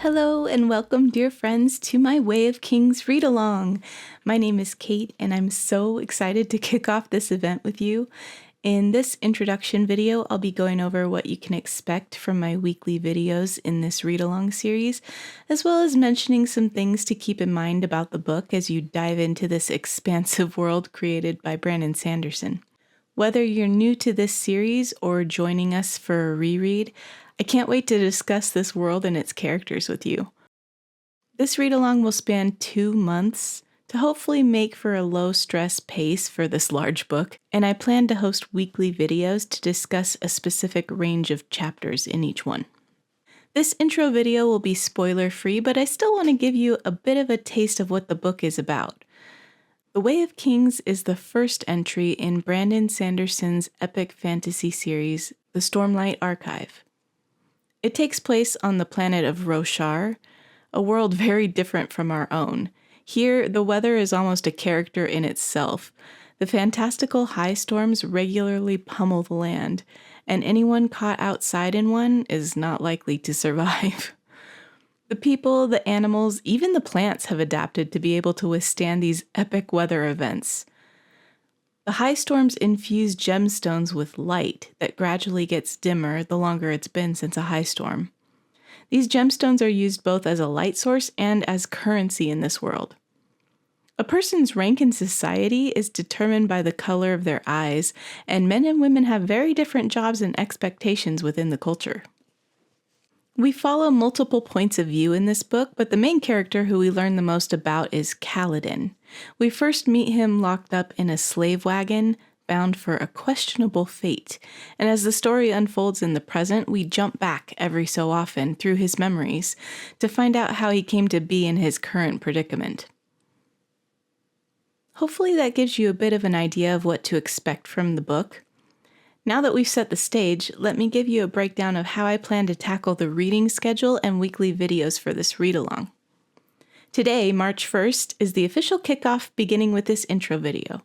Hello and welcome, dear friends, to my Way of Kings read-along. My name is Kate and I'm so excited to kick off this event with you. In this introduction video, I'll be going over what you can expect from my weekly videos in this read-along series, as well as mentioning some things to keep in mind about the book as you dive into this expansive world created by Brandon Sanderson. Whether you're new to this series or joining us for a reread, I can't wait to discuss this world and its characters with you. This read-along will span 2 months to hopefully make for a low-stress pace for this large book, and I plan to host weekly videos to discuss a specific range of chapters in each one. This intro video will be spoiler-free, but I still want to give you a bit of a taste of what the book is about. The Way of Kings is the first entry in Brandon Sanderson's epic fantasy series, The Stormlight Archive. It takes place on the planet of Roshar, a world very different from our own. Here, the weather is almost a character in itself. The fantastical high storms regularly pummel the land, and anyone caught outside in one is not likely to survive. The people, the animals, even the plants have adapted to be able to withstand these epic weather events. The high storms infuse gemstones with light that gradually gets dimmer the longer it's been since a high storm. These gemstones are used both as a light source and as currency in this world. A person's rank in society is determined by the color of their eyes, and men and women have very different jobs and expectations within the culture. We follow multiple points of view in this book, but the main character who we learn the most about is Kaladin. We first meet him locked up in a slave wagon, bound for a questionable fate, and as the story unfolds in the present, we jump back every so often through his memories to find out how he came to be in his current predicament. Hopefully that gives you a bit of an idea of what to expect from the book. Now that we've set the stage, let me give you a breakdown of how I plan to tackle the reading schedule and weekly videos for this read-along. Today, March 1st, is the official kickoff beginning with this intro video.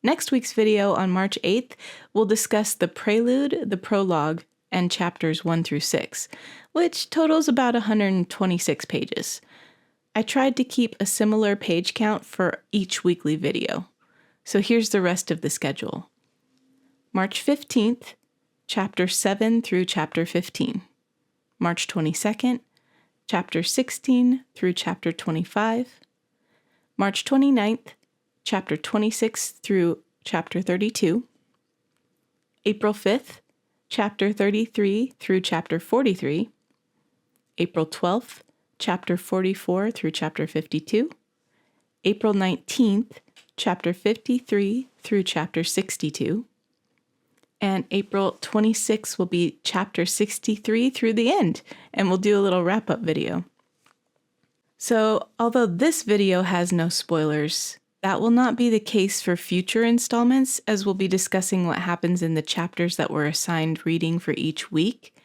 Next week's video on March 8th will discuss the prelude, the prologue, and chapters 1 through 6, which totals about 126 pages. I tried to keep a similar page count for each weekly video. So here's the rest of the schedule. March 15th, Chapter 7 through Chapter 15. March 22nd, Chapter 16 through Chapter 25. March 29th, Chapter 26 through Chapter 32. April 5th, Chapter 33 through Chapter 43. April 12th, Chapter 44 through Chapter 52. April 19th, Chapter 53 through Chapter 62. And April 26th will be Chapter 63 through the end, and we'll do a little wrap-up video. So, although this video has no spoilers, that will not be the case for future installments, as we'll be discussing what happens in the chapters that we're assigned reading for each week.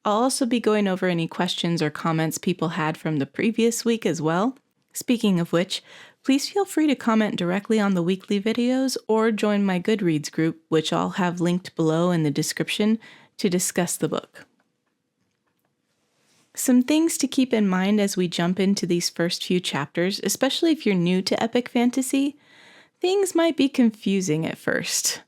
I'll also be going over any questions or comments people had from the previous week as well. Speaking of which, please feel free to comment directly on the weekly videos or join my Goodreads group, which I'll have linked below in the description, to discuss the book. Some things to keep in mind as we jump into these first few chapters, especially if you're new to epic fantasy, things might be confusing at first.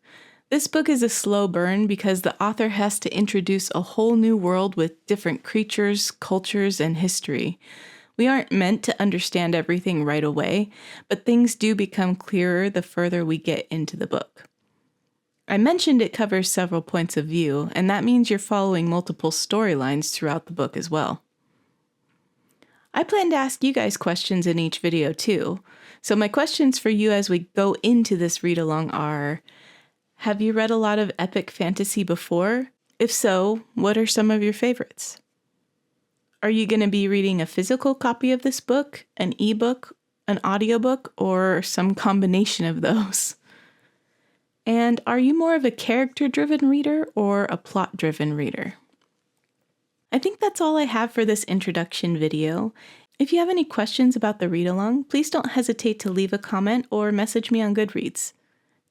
This book is a slow burn because the author has to introduce a whole new world with different creatures, cultures, and history. We aren't meant to understand everything right away, but things do become clearer the further we get into the book. I mentioned it covers several points of view, and that means you're following multiple storylines throughout the book as well. I plan to ask you guys questions in each video too, so my questions for you as we go into this read-along are: have you read a lot of epic fantasy before? If so, what are some of your favorites? Are you going to be reading a physical copy of this book, an ebook, an audiobook, or some combination of those? And are you more of a character-driven reader or a plot-driven reader? I think that's all I have for this introduction video. If you have any questions about the read-along, please don't hesitate to leave a comment or message me on Goodreads.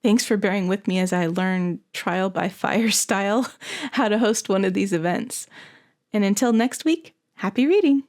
Thanks for bearing with me as I learn trial by fire style how to host one of these events. And until next week, happy reading!